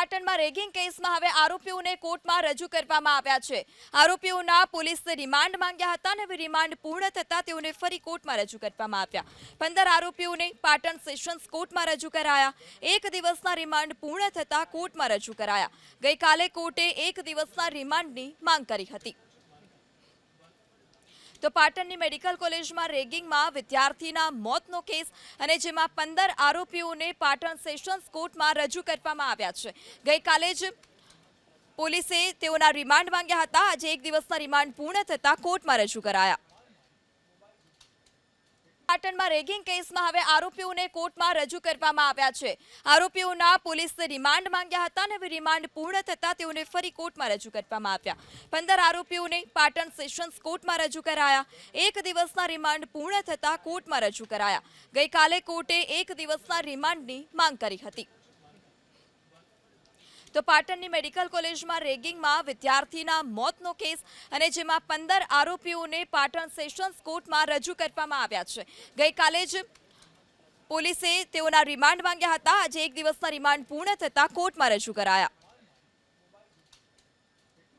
પાટણમાં રેગિંગ કેસમાં હવે આરોપીઓને કોર્ટમાં રજૂ કરવામાં આવ્યા છે। આરોપીઓના પોલીસે રિમાન્ડ માંગ્યા હતા અને હવે રિમાન્ડ પૂર્ણ થતા તેઓને ફરી કોર્ટમાં રજૂ કરવામાં આવ્યા। 15 આરોપીઓને પાટણ સેશન્સ કોર્ટમાં રજૂ કરાયા। એક દિવસના રિમાન્ડ પૂર્ણ થતા કોર્ટમાં રજૂ કરાયા। ગઈકાલે કોર્ટે એક દિવસના રિમાન્ડની માંગ કરી હતી। તો પાટણની મેડિકલ કોલેજમાં રેગિંગમાં વિદ્યાર્થીના મોતનો કેસ અને જેમાં 15 આરોપીઓને પાટણ સેશન્સ કોર્ટમાં રજૂ કરવામાં આવ્યા છે। ગઈકાલે જ પોલીસે તેઓના રિમાન્ડ માંગ્યા હતા। આજે એક દિવસના રિમાન્ડ પૂર્ણ થતા કોર્ટમાં રજૂ કરાયા। પાટણમાં રેગિંગ કેસમાં હવે આરોપીઓને કોર્ટમાં રજૂ કરવામાં આવ્યા છે। આરોપીઓના પોલીસે રિમાન્ડ માંગ્યા હતા અને હવે રિમાન્ડ પૂર્ણ થતા તેઓને ફરી કોર્ટમાં રજૂ કરવામાં આવ્યા। 15 આરોપીઓને પાટણ સેશન્સ કોર્ટમાં રજૂ કરાયા। એક દિવસના રિમાન્ડ પૂર્ણ થતા કોર્ટમાં રજૂ કરાયા। ગઈકાલે કોર્ટે એક દિવસના રિમાન્ડની માંગ કરી હતી। તો પાટણની મેડિકલ કોલેજમાં રેગિંગમાં વિદ્યાર્થીના મોતનો કેસ અને જેમાં 15 આરોપીઓને પાટણ સેશન્સ કોર્ટમાં રજૂ કરવામાં આવ્યા છે। ગઈકાલે જ પોલીસે તેઓના રિમાન્ડ માંગ્યા હતા। આજે એક દિવસના રિમાન્ડ પૂર્ણ થતા કોર્ટમાં રજૂ કરાયા।